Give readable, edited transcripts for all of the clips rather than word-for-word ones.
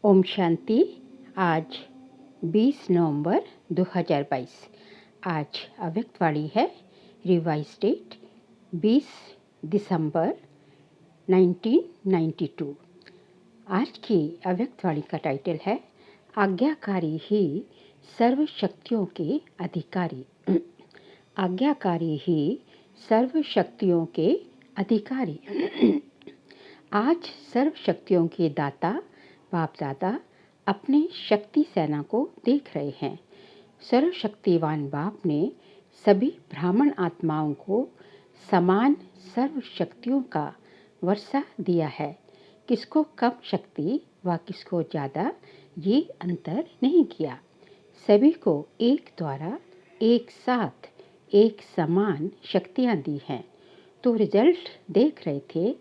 ओम शांति। आज 20 नवंबर 2022। आज अव्यक्तवाणी है रिवाइज डेट 20 दिसंबर 1992। आज की अव्यक्तवाणी का टाइटल है आज्ञाकारी ही सर्व शक्तियों के अधिकारी। आज्ञाकारी ही सर्व शक्तियों के अधिकारी। आज सर्व शक्तियों के दाता बाप दादा अपने शक्ति सेना को देख रहे हैं। सर्वशक्तिवान बाप ने सभी ब्राह्मण आत्माओं को समान सर्व शक्तियों का वर्षा दिया है। किसको कम शक्ति व किसको ज़्यादा ये अंतर नहीं किया। सभी को एक द्वारा एक साथ एक समान शक्तियाँ दी हैं। तो रिजल्ट देख रहे थे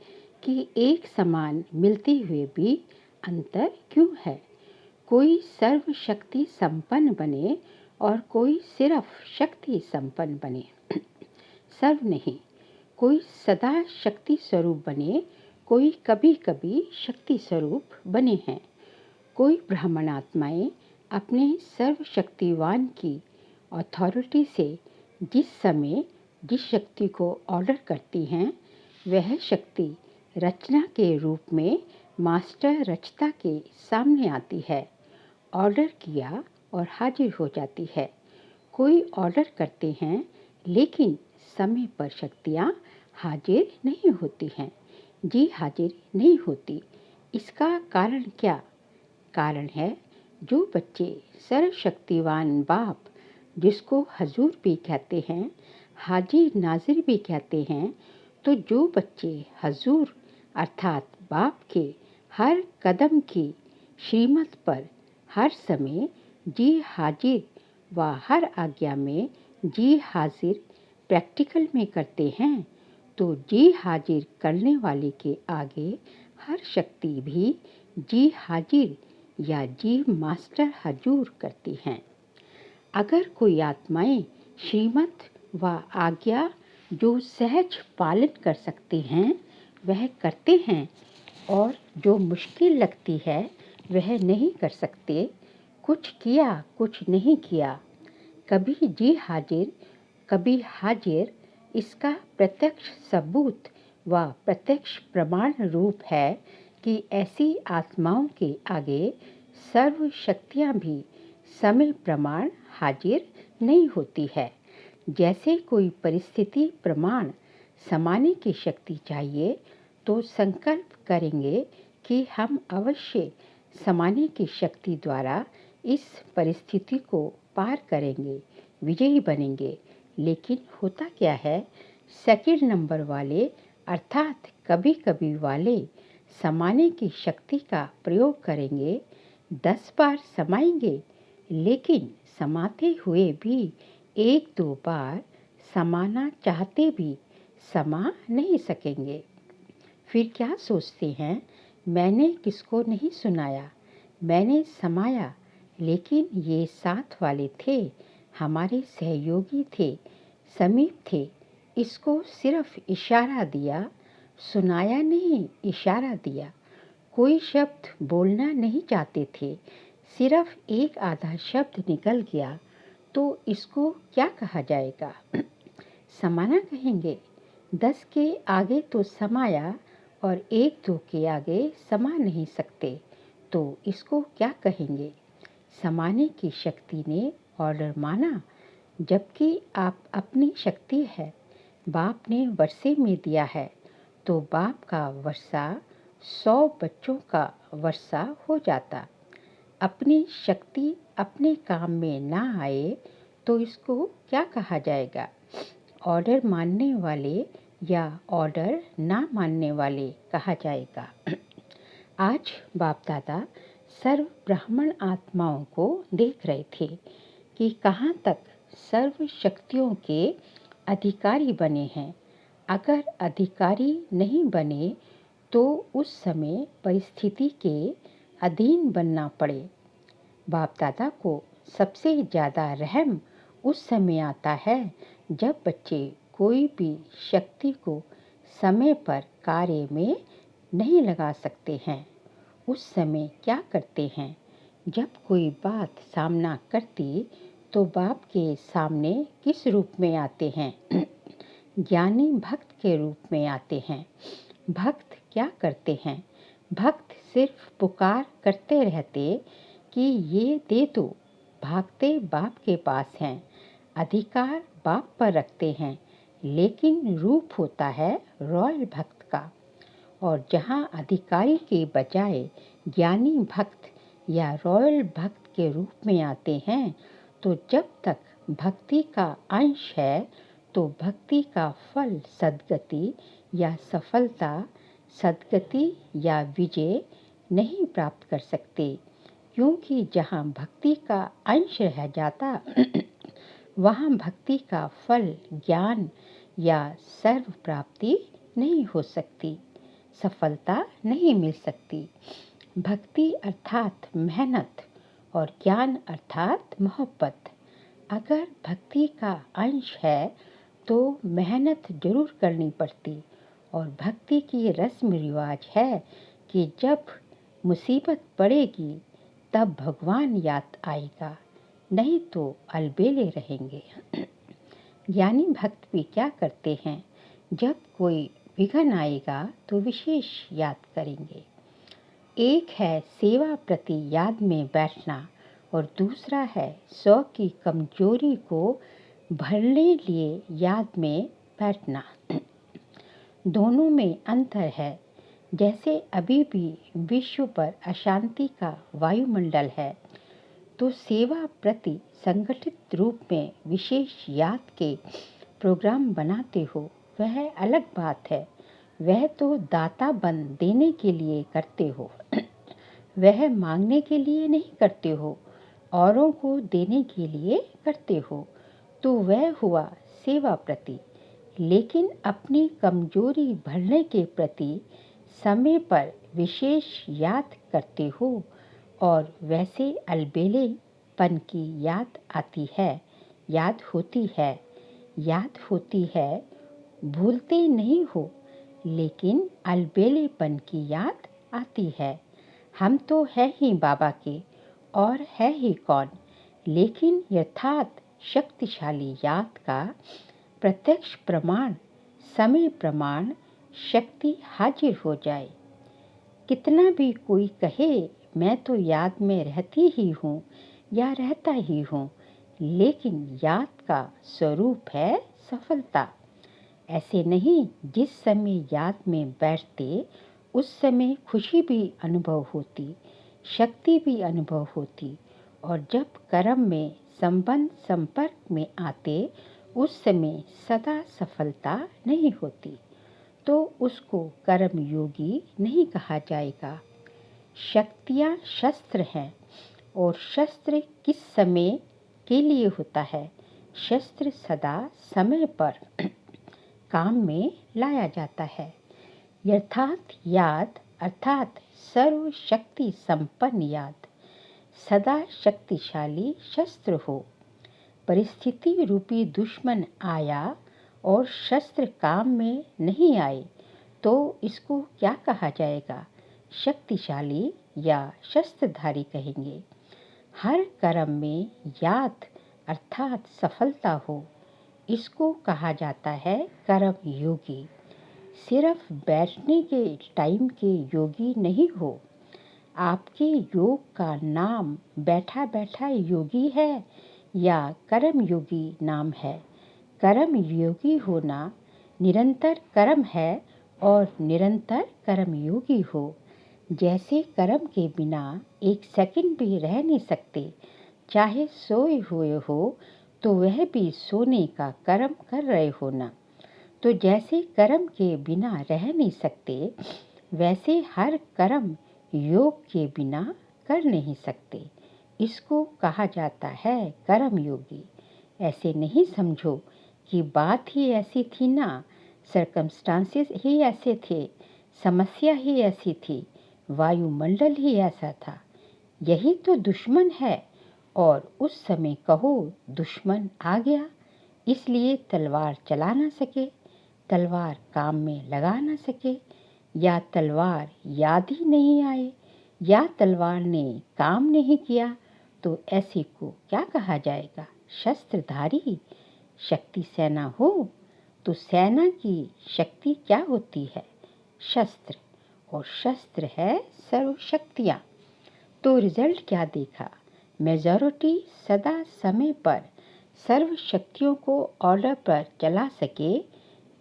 कि एक समान मिलते हुए भी अंतर क्यों है। कोई सर्व शक्ति संपन्न बने और कोई सिर्फ शक्ति संपन्न बने। सर्व नहीं, कोई सदा शक्ति स्वरूप बने, कोई कभी कभी शक्ति स्वरूप बने हैं। कोई ब्राह्मण आत्माएं अपने सर्वशक्तिवान की अथॉरिटी से जिस समय जिस शक्ति को ऑर्डर करती हैं, वह शक्ति रचना के रूप में मास्टर रचता के सामने आती है। ऑर्डर किया और हाजिर हो जाती है। कोई ऑर्डर करते हैं लेकिन समय पर शक्तियाँ हाजिर नहीं होती हैं। जी हाजिर नहीं होती। इसका कारण क्या? कारण है जो बच्चे सर्वशक्तिवान बाप, जिसको हजूर भी कहते हैं, हाजिर नाजिर भी कहते हैं, तो जो बच्चे हजूर अर्थात बाप के हर कदम की श्रीमत पर हर समय जी हाजिर व हर आज्ञा में जी हाजिर प्रैक्टिकल में करते हैं, तो जी हाजिर करने वाले के आगे हर शक्ति भी जी हाजिर या जी मास्टर हजूर करती हैं। अगर कोई आत्माएं श्रीमत व आज्ञा जो सहज पालन कर सकते हैं वह करते हैं, और जो मुश्किल लगती है वह नहीं कर सकते। कुछ किया कुछ नहीं किया, कभी जी हाजिर कभी हाजिर, इसका प्रत्यक्ष सबूत व प्रत्यक्ष प्रमाण रूप है कि ऐसी आत्माओं के आगे सर्व शक्तियाँ भी समय प्रमाण हाजिर नहीं होती है। जैसे कोई परिस्थिति प्रमाण समाने की शक्ति चाहिए तो संकल्प करेंगे कि हम अवश्य समाने की शक्ति द्वारा इस परिस्थिति को पार करेंगे, विजयी बनेंगे। लेकिन होता क्या है, सेकंड नंबर वाले अर्थात कभी कभी वाले समाने की शक्ति का प्रयोग करेंगे, 10 बार समाएंगे, लेकिन समाते हुए भी 1-2 बार समाना चाहते भी समा नहीं सकेंगे। फिर क्या सोचते हैं, मैंने किसको नहीं सुनाया, मैंने समाया, लेकिन ये साथ वाले थे, हमारे सहयोगी थे, समीप थे, इसको सिर्फ इशारा दिया, सुनाया नहीं, इशारा दिया। कोई शब्द बोलना नहीं चाहते थे, सिर्फ एक आधा शब्द निकल गया, तो इसको क्या कहा जाएगा? समाना कहेंगे। 10 के आगे तो समाया और 1-2 के आगे समा नहीं सकते, तो इसको क्या कहेंगे? समाने की शक्ति ने ऑर्डर माना, जबकि आप अपनी शक्ति है, बाप ने वर्षे में दिया है, तो बाप का वर्षा 100 बच्चों का वर्षा हो जाता। अपनी शक्ति अपने काम में ना आए तो इसको क्या कहा जाएगा? ऑर्डर मानने वाले या ऑर्डर ना मानने वाले कहा जाएगा। आज बाप दादा सर्व ब्राह्मण आत्माओं को देख रहे थे कि कहाँ तक सर्व शक्तियों के अधिकारी बने हैं। अगर अधिकारी नहीं बने तो उस समय परिस्थिति के अधीन बनना पड़े। बाप दादा को सबसे ज़्यादा रहम उस समय आता है जब बच्चे कोई भी शक्ति को समय पर कार्य में नहीं लगा सकते हैं। उस समय क्या करते हैं? जब कोई बात सामना करती तो बाप के सामने किस रूप में आते हैं? ज्ञानी भक्त के रूप में आते हैं। भक्त क्या करते हैं? भक्त सिर्फ पुकार करते रहते कि ये दे दो, भागते बाप के पास हैं, अधिकार बाप पर रखते हैं, लेकिन रूप होता है रॉयल भक्त का। और जहाँ अधिकारी के बजाय ज्ञानी भक्त या रॉयल भक्त के रूप में आते हैं, तो जब तक भक्ति का अंश है तो भक्ति का फल सद्गति या सफलता, सद्गति या विजय नहीं प्राप्त कर सकते, क्योंकि जहाँ भक्ति का अंश रह जाता वहाँ भक्ति का फल ज्ञान या सर्व प्राप्ति नहीं हो सकती, सफलता नहीं मिल सकती। भक्ति अर्थात मेहनत और ज्ञान अर्थात मोहब्बत। अगर भक्ति का अंश है तो मेहनत जरूर करनी पड़ती, और भक्ति की रस्म रिवाज है कि जब मुसीबत पड़ेगी तब भगवान याद आएगा, नहीं तो अलबेले रहेंगे। ज्ञानी भक्त भी क्या करते हैं? जब कोई विघ्न आएगा तो विशेष याद करेंगे। एक है सेवा प्रति याद में बैठना और दूसरा है 100 की कमजोरी को भरने लिए याद में बैठना। दोनों में अंतर है। जैसे अभी भी विश्व पर अशांति का वायुमंडल है, तो सेवा प्रति संगठित रूप में विशेष याद के प्रोग्राम बनाते हो, वह अलग बात है। वह तो दाता बन देने के लिए करते हो, वह मांगने के लिए नहीं करते हो, औरों को देने के लिए करते हो, तो वह हुआ सेवा प्रति। लेकिन अपनी कमजोरी भरने के प्रति समय पर विशेष याद करते हो, और वैसे अलबेलेपन की याद आती है, याद होती है, भूलते नहीं हो, लेकिन अलबेलेपन की याद आती है। हम तो है ही बाबा के, और है ही कौन, लेकिन यथार्थ शक्तिशाली याद का प्रत्यक्ष प्रमाण, समय प्रमाण, शक्ति हाजिर हो जाए। कितना भी कोई कहे मैं तो याद में रहती ही हूँ या रहता ही हूँ, लेकिन याद का स्वरूप है सफलता। ऐसे नहीं, जिस समय याद में बैठते उस समय खुशी भी अनुभव होती, शक्ति भी अनुभव होती, और जब कर्म में संबंध संपर्क में आते उस समय सदा सफलता नहीं होती, तो उसको कर्म योगी नहीं कहा जाएगा। शक्तियाँ शस्त्र हैं, और शस्त्र किस समय के लिए होता है? शस्त्र सदा समय पर काम में लाया जाता है। यथार्थ याद अर्थात सर्व शक्ति संपन्न याद सदा शक्तिशाली शस्त्र हो। परिस्थिति रूपी दुश्मन आया और शस्त्र काम में नहीं आए, तो इसको क्या कहा जाएगा? शक्तिशाली या शस्त्रधारी कहेंगे। हर कर्म में याद अर्थात सफलता हो, इसको कहा जाता है कर्म योगी। सिर्फ बैठने के टाइम के योगी नहीं हो। आपके योग का नाम बैठा बैठा योगी है या कर्म योगी नाम है? कर्म योगी होना निरंतर कर्म है, और निरंतर कर्म योगी हो। जैसे कर्म के बिना एक सेकंड भी रह नहीं सकते, चाहे सोए हुए हो तो वह भी सोने का कर्म कर रहे हो ना। तो जैसे कर्म के बिना रह नहीं सकते, वैसे हर कर्म योग के बिना कर नहीं सकते। इसको कहा जाता है कर्म योगी। ऐसे नहीं समझो कि बात ही ऐसी थी ना, सर्कमस्टांसेस ही ऐसे थे, समस्या ही ऐसी थी, वायुमंडल ही ऐसा था। यही तो दुश्मन है, और उस समय कहो दुश्मन आ गया, इसलिए तलवार चला ना सके, तलवार काम में लगा ना सके, या तलवार याद ही नहीं आए, या तलवार ने काम नहीं किया तो ऐसे को क्या कहा जाएगा? शस्त्रधारी। शक्ति सेना हो तो सेना की शक्ति क्या होती है? शस्त्र। और शस्त्र है सर्वशक्तियाँ। तो रिजल्ट क्या देखा? मेजॉरिटी सदा समय पर सर्व शक्तियों को ऑर्डर पर चला सके,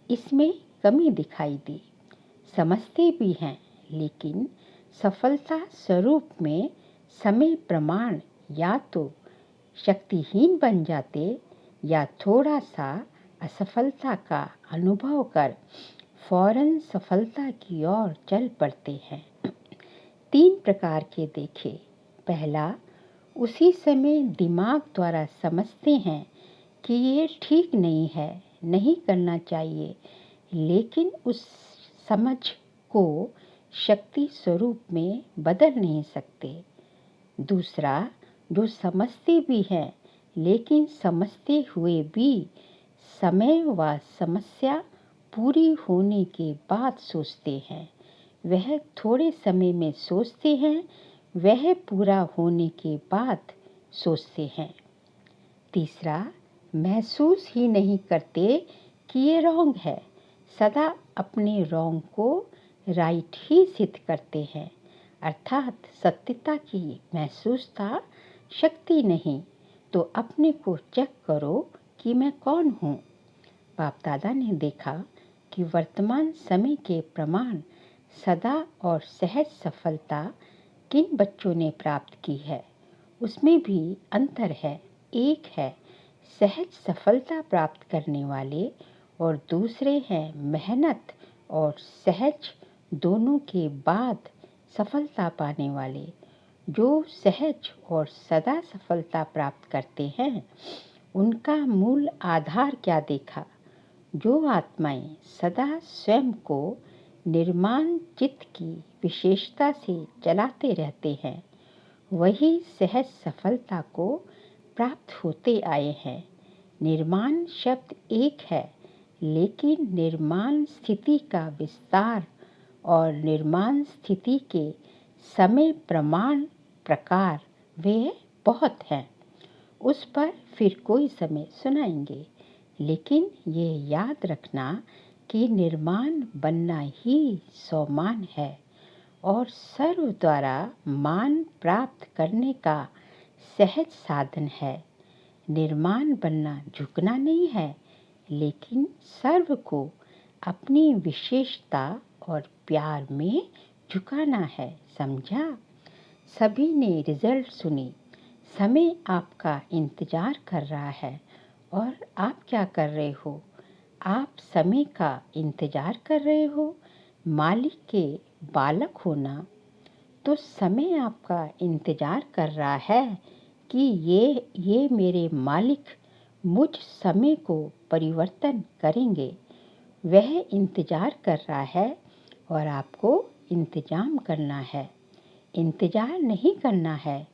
इसमें कमी दिखाई दी। समझते भी हैं, लेकिन सफलता स्वरूप में समय प्रमाण या तो शक्तिहीन बन जाते या थोड़ा सा असफलता का अनुभव कर फौरन सफलता की ओर चल पड़ते हैं। 3 प्रकार के देखे। पहला, उसी समय दिमाग द्वारा समझते हैं कि ये ठीक नहीं है, नहीं करना चाहिए, लेकिन उस समझ को शक्ति स्वरूप में बदल नहीं सकते। दूसरा, जो समझते भी हैं, लेकिन समझते हुए भी समय व समस्या पूरी होने के बाद सोचते हैं। वह थोड़े समय में सोचते हैं, वह पूरा होने के बाद सोचते हैं। तीसरा, महसूस ही नहीं करते कि ये रॉन्ग है, सदा अपने रॉन्ग को राइट ही सिद्ध करते हैं, अर्थात सत्यता की महसूसता शक्ति नहीं। तो अपने को चेक करो कि मैं कौन हूँ। बाप दादा ने देखा कि वर्तमान समय के प्रमाण सदा और सहज सफलता किन बच्चों ने प्राप्त की है, उसमें भी अंतर है। एक है सहज सफलता प्राप्त करने वाले और दूसरे हैं मेहनत और सहज दोनों के बाद सफलता पाने वाले। जो सहज और सदा सफलता प्राप्त करते हैं, उनका मूल आधार क्या देखा? जो आत्माएं सदा स्वयं को निर्माण चित्त की विशेषता से चलाते रहते हैं, वही सहज सफलता को प्राप्त होते आए हैं। निर्माण शब्द एक है, लेकिन निर्माण स्थिति का विस्तार और निर्माण स्थिति के समय प्रमाण प्रकार वे बहुत हैं। उस पर फिर कोई समय सुनाएंगे, लेकिन ये याद रखना कि निर्माण बनना ही स्वमान है और सर्व द्वारा मान प्राप्त करने का सहज साधन है। निर्माण बनना झुकना नहीं है, लेकिन सर्व को अपनी विशेषता और प्यार में झुकाना है। समझा? सभी ने रिजल्ट सुनी। समय आपका इंतजार कर रहा है और आप क्या कर रहे हो? आप समय का इंतजार कर रहे हो। मालिक के बालक होना, तो समय आपका इंतजार कर रहा है कि ये मेरे मालिक मुझ समय को परिवर्तन करेंगे। वह इंतजार कर रहा है और आपको इंतजाम करना है। इंतजार नहीं करना है,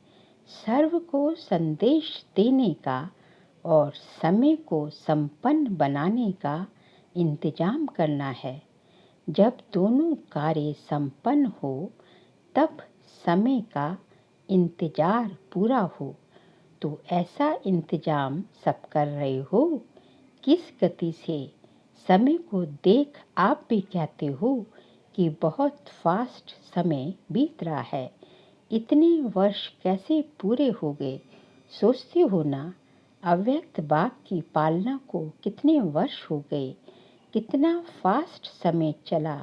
सर्व को संदेश देने का और समय को संपन्न बनाने का इंतजाम करना है। जब दोनों कार्य संपन्न हो, तब समय का इंतजार पूरा हो। तो ऐसा इंतजाम सब कर रहे हो। किस गति से समय को देख आप भी कहते हो कि बहुत फास्ट समय बीत रहा है। इतने वर्ष कैसे पूरे हो गए, सोचते हो ना? अव्यक्त बाप की पालना को कितने वर्ष हो गए, कितना फास्ट समय चला।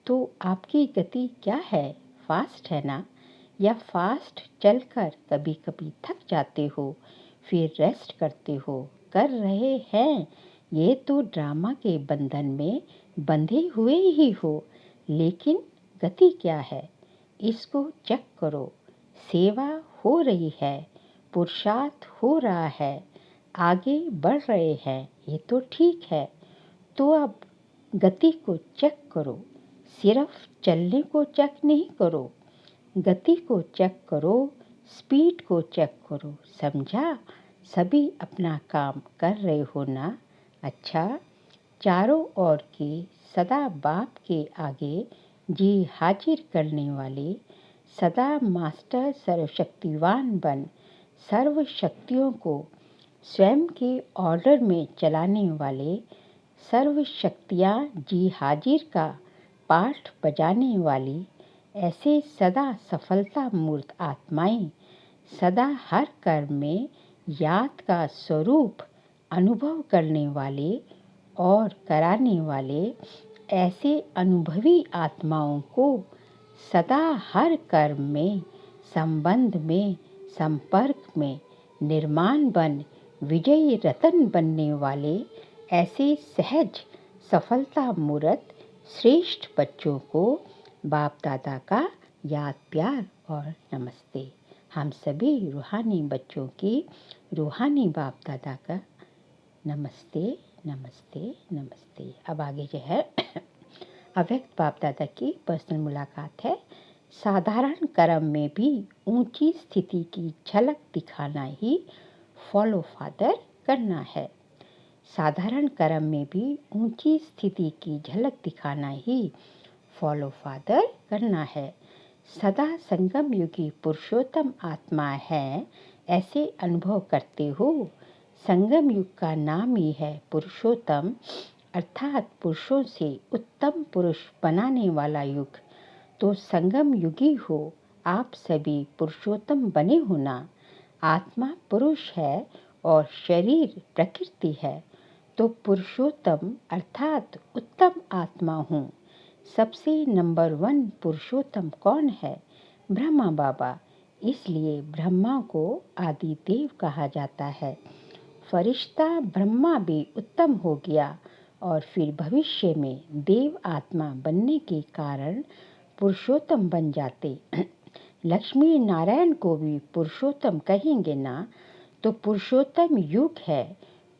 तो आपकी गति क्या है? फास्ट है ना? या फास्ट चलकर कभी कभी थक जाते हो, फिर रेस्ट करते हो? कर रहे हैं, ये तो ड्रामा के बंधन में बंधे हुए ही हो, लेकिन गति क्या है? इसको चेक करो। सेवा हो रही है, पुरुषार्थ हो रहा है, आगे बढ़ रहे हैं, ये तो ठीक है। तो अब गति को चेक करो, सिर्फ चलने को चेक नहीं करो। गति को चेक करो, स्पीड को चेक करो। समझा? सभी अपना काम कर रहे हो ना? अच्छा, चारों ओर के सदा बाप के आगे जी हाजिर करने वाले सदा मास्टर सर्वशक्तिवान बन सर्व शक्तियों को स्वयं के ऑर्डर में चलाने वाले सर्व शक्तियाँ जी हाजिर का पाठ बजाने वाली ऐसे सदा सफलता मूर्त आत्माएं सदा हर कर्म में याद का स्वरूप अनुभव करने वाले और कराने वाले ऐसे अनुभवी आत्माओं को सदा हर कर्म में संबंध में संपर्क में निर्माण बन विजयी रतन बनने वाले ऐसे सहज सफलता मूर्त श्रेष्ठ बच्चों को बाप दादा का याद प्यार और नमस्ते। हम सभी रूहानी बच्चों की रूहानी बाप दादा का नमस्ते नमस्ते नमस्ते। अब आगे जो है अव्यक्त बाप दादा की पर्सनल मुलाकात है। साधारण कर्म में भी ऊंची स्थिति की झलक दिखाना ही फॉलो फादर करना है। साधारण कर्म में भी ऊंची स्थिति की झलक दिखाना ही फॉलो फादर करना है। सदा संगम युगी पुरुषोत्तम आत्मा है ऐसे अनुभव करते हो। संगम युग का नाम ही है पुरुषोत्तम, अर्थात पुरुषों से उत्तम पुरुष बनाने वाला युग। तो संगम युगी हो आप सभी पुरुषोत्तम बने हो ना। आत्मा पुरुष है और शरीर प्रकृति है, तो पुरुषोत्तम अर्थात उत्तम आत्मा हूँ। सबसे नंबर 1 पुरुषोत्तम कौन है? ब्रह्मा बाबा। इसलिए ब्रह्मा को आदि देव कहा जाता है। फरिश्ता ब्रह्मा भी उत्तम हो गया और फिर भविष्य में देव आत्मा बनने के कारण पुरुषोत्तम बन जाते। लक्ष्मी नारायण को भी पुरुषोत्तम कहेंगे ना, तो पुरुषोत्तम युग है।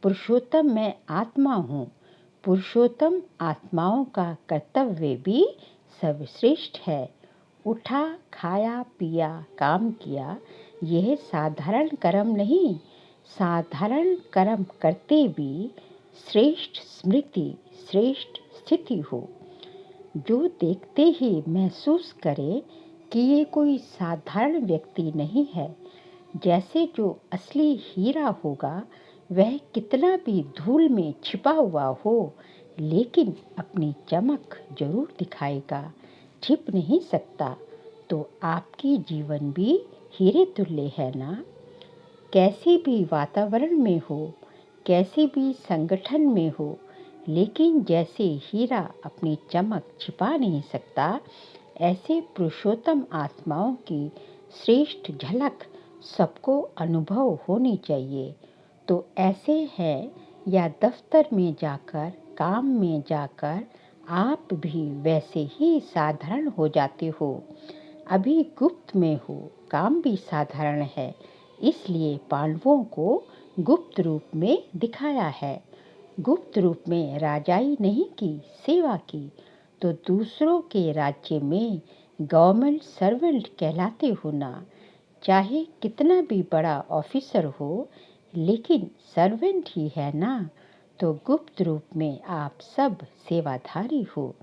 पुरुषोत्तम मैं आत्मा हूँ। पुरुषोत्तम आत्माओं का कर्तव्य भी सर्वश्रेष्ठ है। उठा, खाया, पिया, काम किया, यह साधारण कर्म नहीं। साधारण कर्म करते भी श्रेष्ठ स्मृति, श्रेष्ठ स्थिति हो। जो देखते ही महसूस करे कि ये कोई साधारण व्यक्ति नहीं है। जैसे जो असली हीरा होगा वह कितना भी धूल में छिपा हुआ हो, लेकिन अपनी चमक जरूर दिखाएगा, छिप नहीं सकता। तो आपकी जीवन भी हीरे तुल्य है ना। कैसे भी वातावरण में हो, कैसे भी संगठन में हो, लेकिन जैसे हीरा अपनी चमक छिपा नहीं सकता, ऐसे पुरुषोत्तम आत्माओं की श्रेष्ठ झलक सबको अनुभव होनी चाहिए। तो ऐसे हैं या दफ्तर में जाकर, काम में जाकर आप भी वैसे ही साधारण हो जाते हो। अभी गुप्त में हो, काम भी साधारण है, इसलिए पांडवों को गुप्त रूप में दिखाया है। गुप्त रूप में राजाई नहीं की, सेवा की, तो दूसरों के राज्य में गवर्नमेंट सर्वेंट कहलाते हो ना। चाहे कितना भी बड़ा ऑफिसर हो, लेकिन सर्वेंट ही है ना। तो गुप्त रूप में आप सब सेवाधारी हो,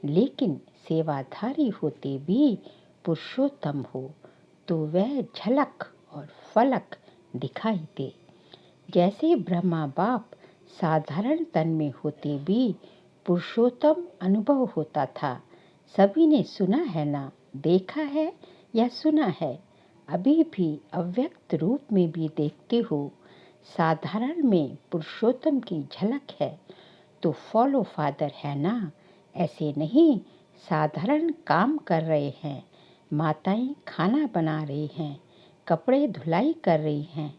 लेकिन सेवाधारी होते भी पुरुषोत्तम हो, तो वह झलक और फलक दिखाई दे। जैसे ब्रह्मा बाप साधारण तन में होते भी पुरुषोत्तम अनुभव होता था। सभी ने सुना है ना, देखा है या सुना है। अभी भी अव्यक्त रूप में भी देखते हो। साधारण में पुरुषोत्तम की झलक है, तो फॉलो फादर है ना। ऐसे नहीं साधारण काम कर रहे हैं, माताएं खाना बना रही हैं, कपड़े धुलाई कर रही हैं,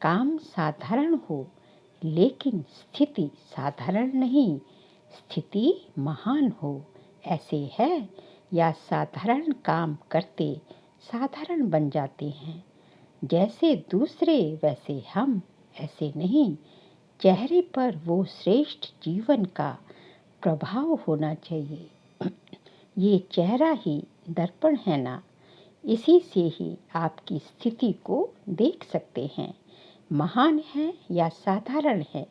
काम साधारण हो, लेकिन स्थिति साधारण नहीं, स्थिति महान हो। ऐसे है या साधारण काम करते साधारण बन जाते हैं। जैसे दूसरे वैसे हम, ऐसे नहीं। चेहरे पर वो श्रेष्ठ जीवन का प्रभाव होना चाहिए। ये चेहरा ही दर्पण है ना, इसी से ही आपकी स्थिति को देख सकते हैं। महान है या साधारण है,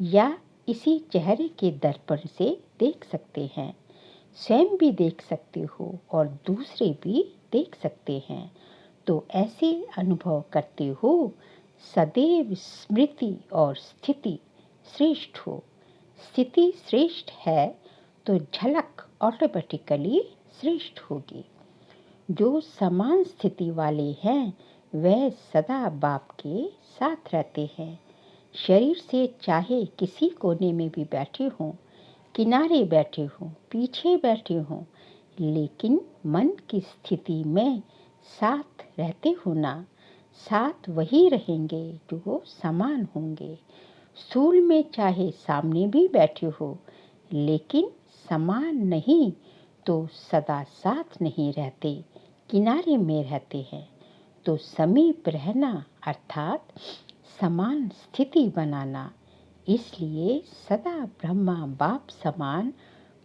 या इसी चेहरे के दर्पण से देख सकते हैं। स्वयं भी देख सकते हो और दूसरे भी देख सकते हैं, तो ऐसे अनुभव करते हो सदैव स्मृति और स्थिति श्रेष्ठ हो। स्थिति श्रेष्ठ है तो झलक ऑटोमेटिकली श्रेष्ठ होगी। जो समान स्थिति वाले हैं वह सदा बाप के साथ रहते हैं। शरीर से चाहे किसी कोने में भी बैठे हों, किनारे बैठे हों, पीछे बैठे हों, लेकिन मन की स्थिति में साथ रहते हो ना, साथ वही रहेंगे जो समान होंगे। स्टूल में चाहे सामने भी बैठे हो, लेकिन समान नहीं तो सदा साथ नहीं रहते, किनारे में रहते हैं। तो समीप रहना अर्थात समान स्थिति बनाना। इसलिए सदा ब्रह्मा बाप समान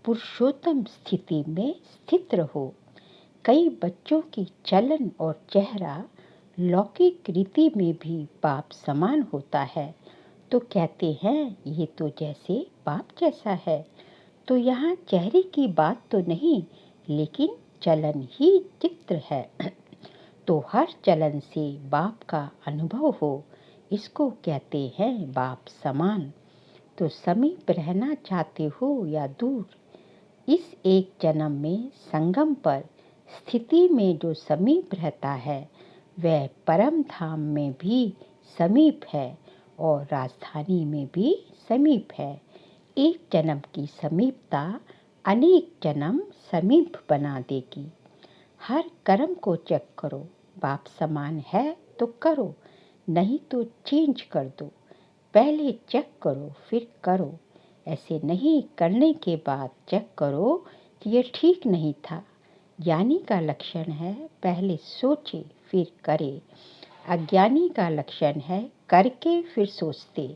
पुरुषोत्तम स्थिति में स्थित रहो। कई बच्चों की चलन और चेहरा लौकिक रीति में भी बाप समान होता है, तो कहते हैं ये तो जैसे बाप जैसा है। तो यहाँ चेहरे की बात तो नहीं, लेकिन चलन ही चित्र है। तो हर चलन से बाप का अनुभव हो, इसको कहते हैं बाप समान। तो समीप रहना चाहते हो या दूर, इस एक जन्म में संगम पर स्थिति में जो समीप रहता है वह परम धाम में भी समीप है और राजधानी में भी समीप है। एक जन्म की समीपता अनेक जन्म समीप बना देगी। हर कर्म को चेक करो, बाप समान है तो करो, नहीं तो चेंज कर दो। पहले चेक करो फिर करो, ऐसे नहीं करने के बाद चेक करो कि ये ठीक नहीं था। ज्ञानी का लक्षण है पहले सोचे फिर करे, अज्ञानी का लक्षण है करके फिर सोचते।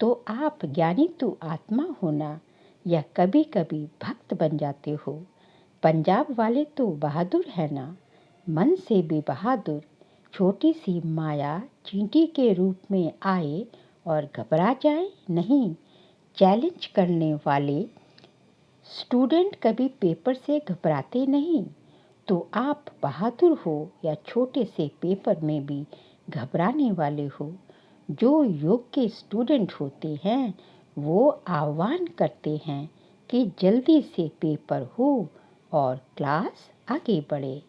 तो आप ज्ञानी तो आत्मा होना या कभी कभी भक्त बन जाते हो। पंजाब वाले तो बहादुर है ना, मन से भी बहादुर। छोटी सी माया चींटी के रूप में आए और घबरा जाए नहीं। चैलेंज करने वाले स्टूडेंट कभी पेपर से घबराते नहीं। तो आप बहादुर हो या छोटे से पेपर में भी घबराने वाले हो। जो योग के स्टूडेंट होते हैं वो आह्वान करते हैं कि जल्दी से पेपर हो और क्लास आगे बढ़े।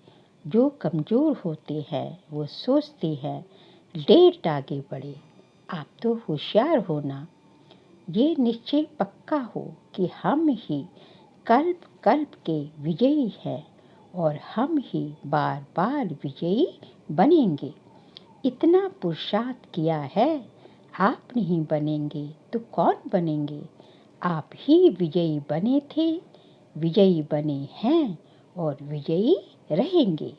जो कमज़ोर होते हैं वो सोचते हैं डेट आगे बढ़े। आप तो होशियार हो ना। ये निश्चय पक्का हो कि हम ही कल्प कल्प के विजयी हैं और हम ही बार बार विजयी बनेंगे। इतना पुरुषार्थ किया है, आप नहीं बनेंगे तो कौन बनेंगे। आप ही विजयी बने थे, विजयी बने हैं और विजयी रहेंगे।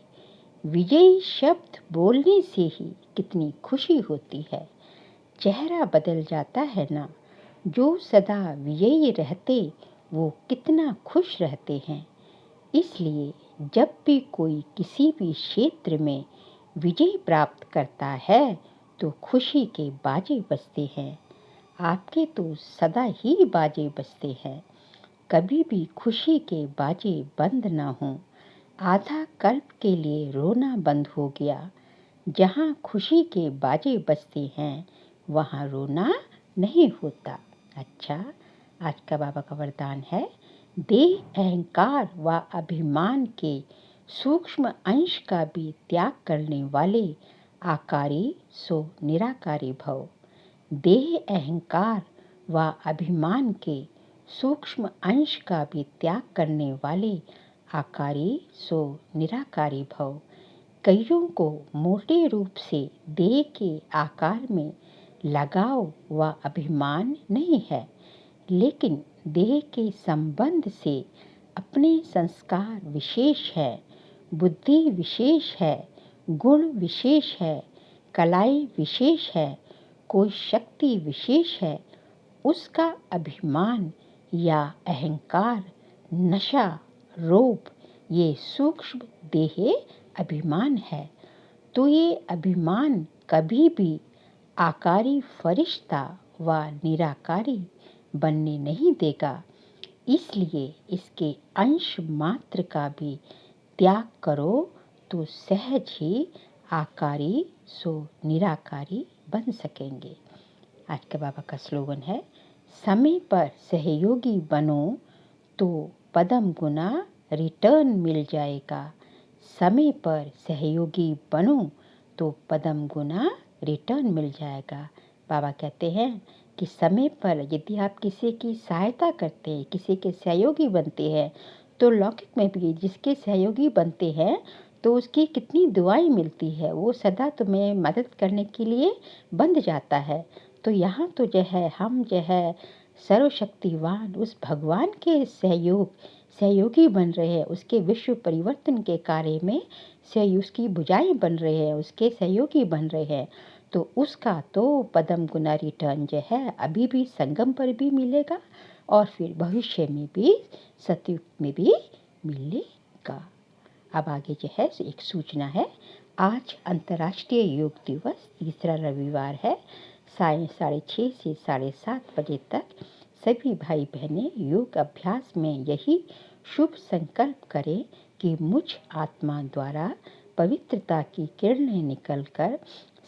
विजयी शब्द बोलने से ही कितनी खुशी होती है, चेहरा बदल जाता है ना। जो सदा विजयी रहते वो कितना खुश रहते हैं। इसलिए जब भी कोई किसी भी क्षेत्र में विजय प्राप्त करता है तो खुशी के बाजे बजते हैं। आपके तो सदा ही बाजे बजते हैं, कभी भी खुशी के बाजे बंद ना हों। आधा कल्प के लिए रोना बंद हो गया। जहाँ खुशी के बाजे बजते हैं वहाँ रोना नहीं होता। अच्छा, आज का बाबा का वरदान है, देह अहंकार व अभिमान के सूक्ष्म अंश का भी त्याग करने वाले आकारी सो निराकारी भव। देह अहंकार व अभिमान के सूक्ष्म अंश का भी त्याग करने वाले आकारी सो निराकारी भव। कईयों को मोटे रूप से देह के आकार में लगाव व अभिमान नहीं है, लेकिन देह के संबंध से अपने संस्कार विशेष है, बुद्धि विशेष है, गुण विशेष है, कलाई विशेष है, कोई शक्ति विशेष है। उसका अभिमान या अहंकार, नशा, रोग ये सूक्ष्म देह अभिमान है। तो ये अभिमान कभी भी आकारी फरिश्ता व निराकारी बनने नहीं देगा। इसलिए इसके अंश मात्र का भी त्याग करो तो सहज ही आकारी सो निराकारी बन सकेंगे। आज के बाबा का स्लोगन है, समय पर सहयोगी बनो तो पदम गुना रिटर्न मिल जाएगा। समय पर सहयोगी बनो तो पदम गुना रिटर्न मिल जाएगा। बाबा कहते हैं कि समय पर यदि आप किसी की सहायता करते हैं, किसी के सहयोगी बनते हैं, तो लौकिक में भी जिसके सहयोगी बनते हैं तो उसकी कितनी दुआएं मिलती है, वो सदा तुम्हें मदद करने के लिए बंध जाता है। तो यहाँ तो जो है हम जो है सर्वशक्तिवान उस भगवान के सहयोगी बन रहे हैं, उसके विश्व परिवर्तन के कार्य में उसकी भुजाएं बन रहे हैं, उसके सहयोगी बन रहे हैं। तो उसका तो पदम गुना रिटर्न जो है अभी भी संगम पर भी मिलेगा और फिर भविष्य में भी सतयुग में भी मिलेगा। अब आगे जो है एक सूचना है। आज अंतर्राष्ट्रीय योग दिवस, तीसरा रविवार है। 6:30 से 7:30 बजे तक सभी भाई बहनें योग अभ्यास में यही शुभ संकल्प करें कि मुझ आत्मा द्वारा पवित्रता की किरणें निकलकर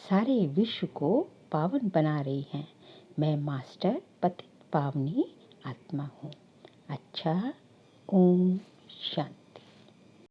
सारे विश्व को पावन बना रही हैं। मैं मास्टर पतित पावनी आत्मा हूँ। अच्छा, ओम शांति।